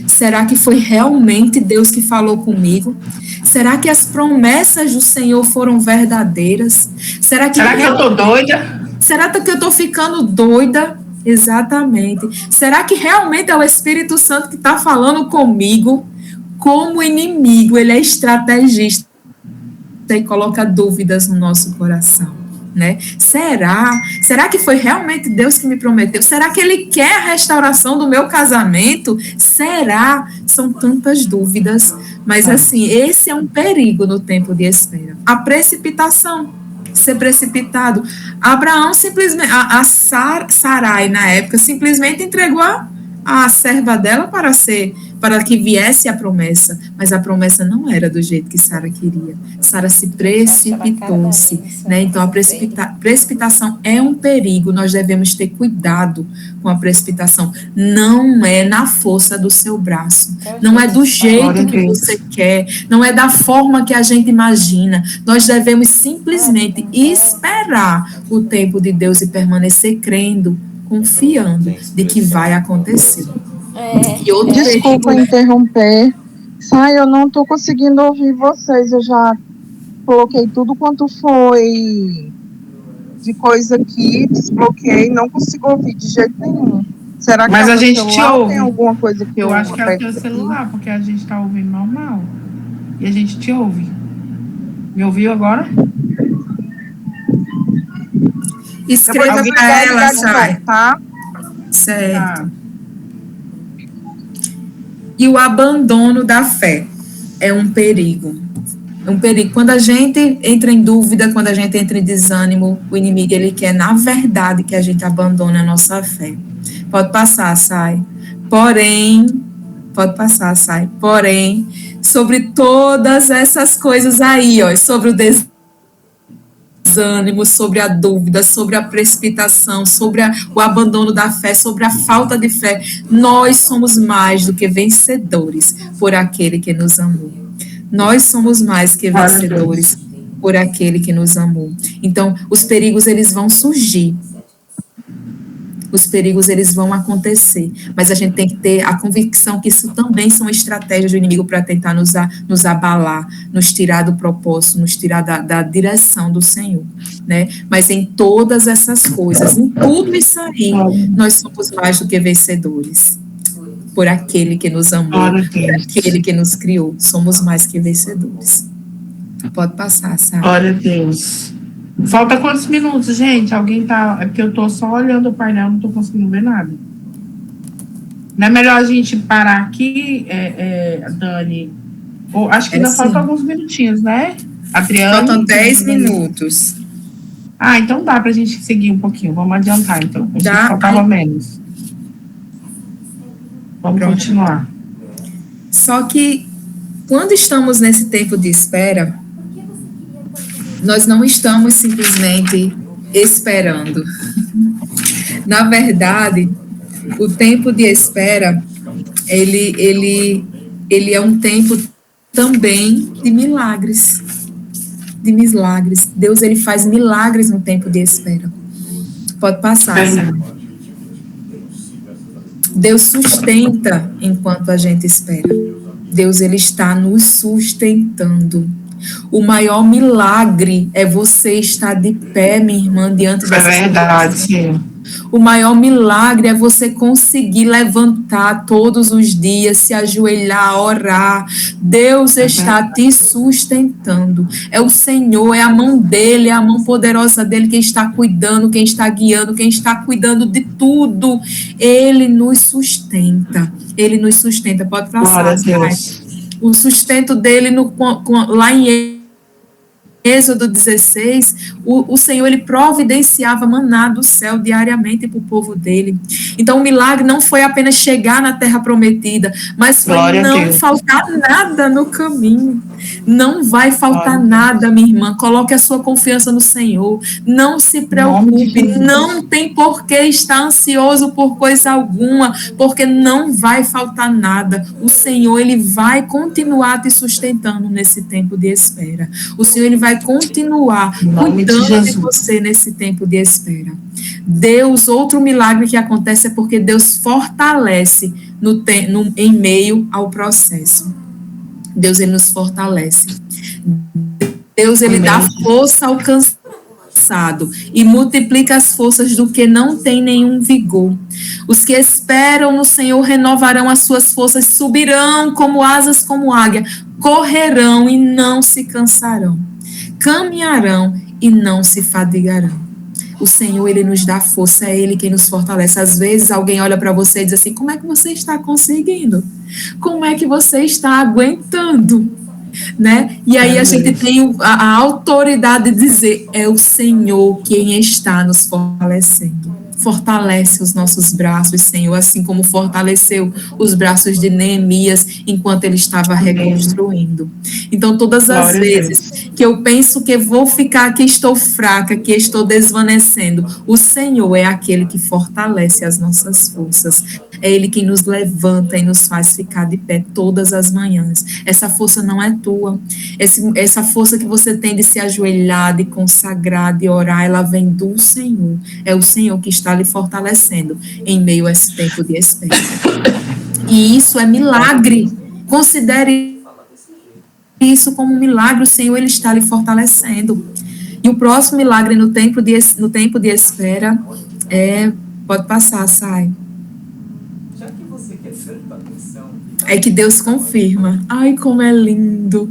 Será que foi realmente Deus que falou comigo? Será que as promessas do Senhor foram verdadeiras? Será que eu estou doida? Será que eu estou ficando doida? Exatamente. Será que realmente é o Espírito Santo que está falando comigo? Como o inimigo, ele é estrategista e coloca dúvidas no nosso coração, né? Será que foi realmente Deus que me prometeu? Será que Ele quer a restauração do meu casamento? Será? São tantas dúvidas, mas assim, esse é um perigo no tempo de espera. A precipitação. ser precipitado. Abraão simplesmente, Sarai na época, simplesmente entregou a serva dela para que viesse a promessa, mas a promessa não era do jeito que Sara queria. Sara se precipitou-se, né? Então a precipitação é um perigo, nós devemos ter cuidado com a precipitação. Não é na força do seu braço, não é do jeito que você quer, não é da forma que a gente imagina. Nós devemos simplesmente esperar o tempo de Deus e permanecer crendo, confiando de que vai acontecer. É, E outro Desculpa perigo, interromper. Sai, eu não estou conseguindo ouvir vocês. Eu já coloquei tudo quanto foi de coisa aqui, desbloqueei, não consigo ouvir de jeito nenhum. Será que Mas é a o gente celular te ou ouve. tem alguma coisa que Eu acho que é o aperto teu aqui? celular, porque a gente tá ouvindo normal. E a gente te ouve. Me ouviu agora? escreva Depois eu para ligar ela, de novo, sai. tá? Certo. Tá. E o abandono da fé é um perigo. É um perigo. Quando a gente entra em dúvida, quando a gente entra em desânimo, o inimigo, ele quer, na verdade, que a gente abandone a nossa fé. Pode passar, sai. Pode passar, sai. Porém, sobre todas essas coisas aí, ó, sobre o desânimo, sobre a dúvida, sobre a precipitação, sobre o abandono da fé, sobre a falta de fé, nós somos mais do que vencedores por aquele que nos amou. Nós somos mais que vencedores por aquele que nos amou. Então, os perigos, eles vão surgir. Os perigos, eles vão acontecer, mas a gente tem que ter a convicção que isso também são estratégias do inimigo para tentar nos abalar, nos tirar do propósito, nos tirar da direção do Senhor, né? Mas em todas essas coisas, em tudo isso aí, nós somos mais do que vencedores. Por aquele que nos amou, por aquele que nos criou, somos mais que vencedores. Pode passar, sabe? Glória a Deus. Falta quantos minutos, gente? Alguém tá... É porque eu tô só olhando o painel, não tô conseguindo ver nada. Não é melhor a gente parar aqui, Dani? Ou, acho que ainda faltam alguns minutinhos, né? Adriana? Faltam 10 minutos. Ah, então dá pra gente seguir um pouquinho. Vamos adiantar, então. A gente faltava menos. Vamos continuar. Só que, quando estamos nesse tempo de espera, nós não estamos simplesmente esperando. Na verdade, o tempo de espera, ele é um tempo também de milagres. De milagres. Deus, ele faz milagres no tempo de espera. Pode passar, sabe? Deus sustenta enquanto a gente espera. Deus, ele está nos sustentando. O maior milagre é você estar de pé, minha irmã, diante dessa situação. É verdade, sim. O maior milagre é você conseguir levantar todos os dias, se ajoelhar, orar. Deus está te sustentando. É o Senhor, é a mão dele, é a mão poderosa dele quem está cuidando, quem está guiando, quem está cuidando de tudo. Ele nos sustenta. Ele nos sustenta. Pode passar. O sustento dele lá em Êxodo 16, o Senhor, ele providenciava maná do céu diariamente para o povo dele. Então, o milagre não foi apenas chegar na terra prometida, mas foi não faltar nada no caminho. Não vai faltar nada, minha irmã. Coloque a sua confiança no Senhor. Não se preocupe. Não tem por que estar ansioso por coisa alguma, porque não vai faltar nada. O Senhor, ele vai continuar te sustentando nesse tempo de espera. O Senhor, ele vai continuar cuidando de você nesse tempo de espera. Deus, outro milagre que acontece é porque Deus fortalece em meio ao processo. Deus, ele nos fortalece. Deus, ele dá força ao cansado e multiplica as forças do que não tem nenhum vigor. Os que esperam no Senhor renovarão as suas forças, subirão como asas como águia, correrão e não se cansarão, caminharão e não se fadigarão. O Senhor, ele nos dá força, é ele quem nos fortalece. Às vezes alguém olha para você e diz assim: como é que você está conseguindo? Como é que você está aguentando? né? E aí a gente tem a autoridade de dizer, é o Senhor quem está nos fortalecendo. Fortalece os nossos braços, Senhor, assim como fortaleceu os braços de Neemias enquanto ele estava reconstruindo. Então, todas as vezes que eu penso que vou ficar, que estou fraca, que estou desvanecendo, o Senhor é aquele que fortalece as nossas forças. É Ele quem nos levanta e nos faz ficar de pé todas as manhãs. Essa força não é tua. Essa força que você tem de se ajoelhar, de consagrar, de orar, ela vem do Senhor. É o Senhor que está lhe fortalecendo em meio a esse tempo de espera. E isso é milagre. Considere isso como um milagre. O Senhor, Ele está lhe fortalecendo. E o próximo milagre no tempo de espera pode passar, sai. É que Deus confirma. Ai, como é lindo.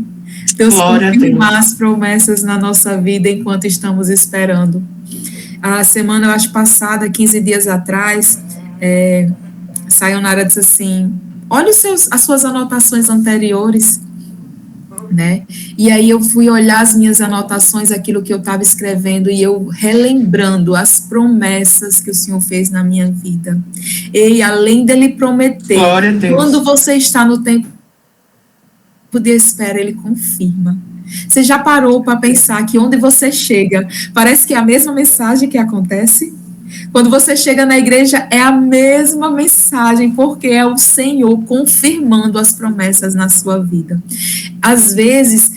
Deus confirma as promessas na nossa vida enquanto estamos esperando. A semana, eu acho, passada, 15 dias atrás, Sayonara disse assim, olha as suas anotações anteriores, né? E aí eu fui olhar as minhas anotações, aquilo que eu estava escrevendo, e eu relembrando as promessas que o Senhor fez na minha vida. E além dele prometer, quando você está no tempo de espera, ele confirma. Você já parou para pensar que onde você chega, parece que é a mesma mensagem que acontece? Quando você chega na igreja, é a mesma mensagem, porque é o Senhor confirmando as promessas na sua vida. Às vezes,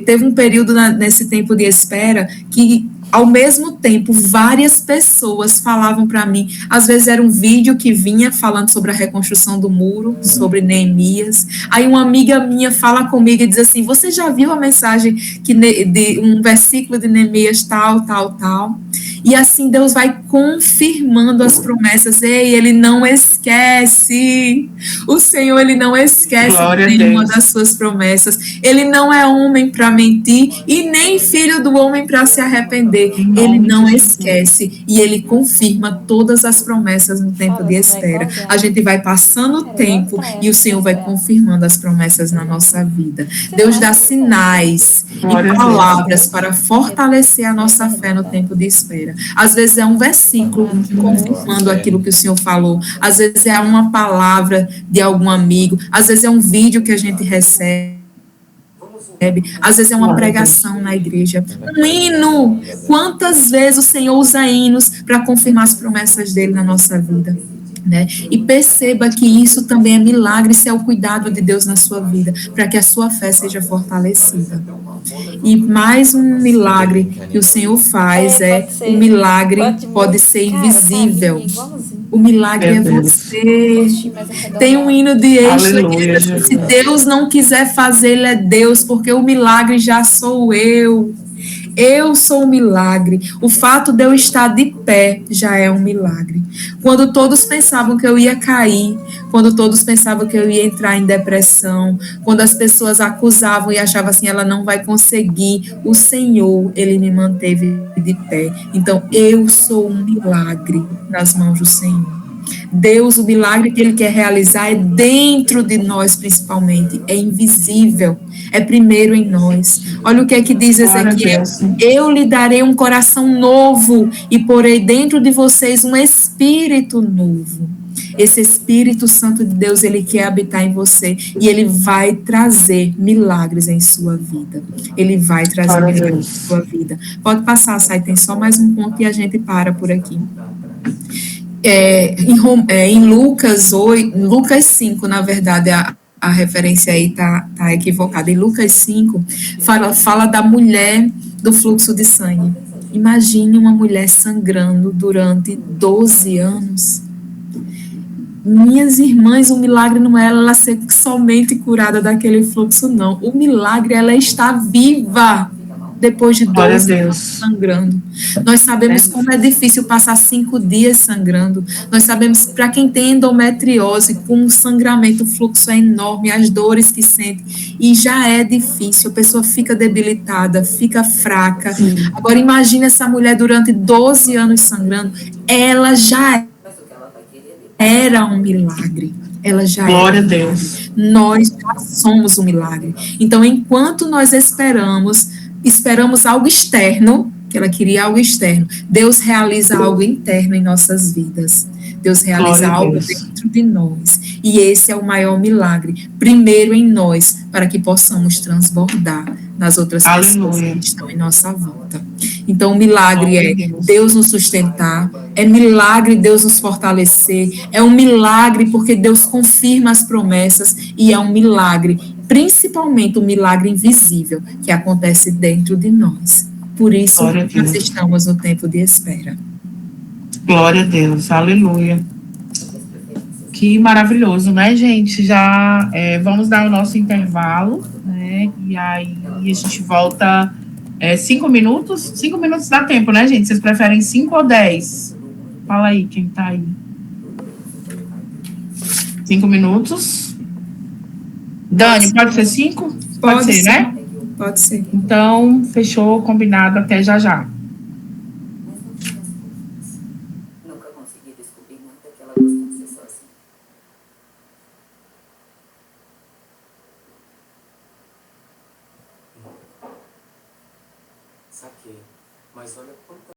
teve um período nesse tempo de espera que, ao mesmo tempo, várias pessoas falavam para mim. Às vezes era um vídeo que vinha falando sobre a reconstrução do muro, sobre Neemias. Aí uma amiga minha fala comigo e diz assim, você já viu a mensagem de um versículo de Neemias tal, tal, tal? E assim Deus vai confirmando as promessas. Ei, Ele não esquece. O Senhor, Ele não esquece nenhuma das suas promessas. Ele não é homem para mentir e nem filho do homem para se arrepender. Ele não esquece e Ele confirma todas as promessas no tempo de espera. A gente vai passando o tempo e o Senhor vai confirmando as promessas na nossa vida. Deus dá sinais e palavras para fortalecer a nossa fé no tempo de espera. Às vezes é um versículo confirmando aquilo que o Senhor falou, às vezes é uma palavra de algum amigo, às vezes é um vídeo que a gente recebe, às vezes é uma pregação na igreja, um hino. Quantas vezes o Senhor usa hinos para confirmar as promessas dele na nossa vida? Né? E perceba que isso também é milagre, isso é o cuidado de Deus na sua vida, para que a sua fé seja fortalecida. E mais um milagre que o Senhor faz o milagre pode ser invisível. O milagre é você. Tem um hino de Êxodo que diz assim, se Deus não quiser fazer, Ele é Deus, porque o milagre já sou eu. Eu sou um milagre. O fato de eu estar de pé já é um milagre. Quando todos pensavam que eu ia cair, quando todos pensavam que eu ia entrar em depressão, quando as pessoas acusavam e achavam assim, ela não vai conseguir, o Senhor, Ele me manteve de pé. Então, eu sou um milagre nas mãos do Senhor. Deus, o milagre que Ele quer realizar é dentro de nós, principalmente, é invisível, é primeiro em nós. Olha o que é que diz Ezequiel: eu lhe darei um coração novo e porei dentro de vocês um espírito novo. Esse Espírito Santo de Deus, Ele quer habitar em você e Ele vai trazer milagres em sua vida. Ele vai trazer milagres em sua vida. Pode passar, Sai, tem só mais um ponto e a gente para por aqui. Em Lucas 5, na verdade, a referência aí tá equivocada. Em Lucas 5, fala da mulher do fluxo de sangue. Imagine uma mulher sangrando durante 12 anos. Minhas irmãs, o milagre não é ela ser somente curada daquele fluxo, não. O milagre, ela está viva depois de 12 anos sangrando. Nós sabemos como é difícil passar 5 dias sangrando. Nós sabemos, para quem tem endometriose, com o sangramento, o fluxo é enorme, as dores que sente, e já é difícil, a pessoa fica debilitada, fica fraca. Agora, imagine essa mulher durante 12 anos sangrando, ela já era um milagre. ela já é. Glória a Deus. Nós já somos um milagre. Então, enquanto nós esperamos algo externo, que ela queria algo externo, Deus realiza algo interno em nossas vidas. Deus realiza Glória a algo Deus. dentro de nós. E esse é o maior milagre. Primeiro em nós, para que possamos transbordar nas outras pessoas Aleluia. que estão em nossa volta. Então, o milagre Glória a é Deus. Deus nos sustentar, é milagre Deus nos fortalecer, é um milagre porque Deus confirma as promessas e é um milagre, principalmente um milagre invisível que acontece dentro de nós. Por isso, Glória a Deus. nós estamos no tempo de espera. Glória a Deus, aleluia. Que maravilhoso, né, gente? Já vamos dar o nosso intervalo, né? E aí a gente volta 5 minutos. 5 minutos dá tempo, né, gente? Vocês preferem 5 ou 10? Fala aí, quem tá aí. 5 minutos. Dani, pode ser 5? Pode ser, né? Pode ser. Então, fechou, combinado, até já já. Nunca consegui descobrir nada que ela gosta de ser sozinha. Saquei. Mas olha quanta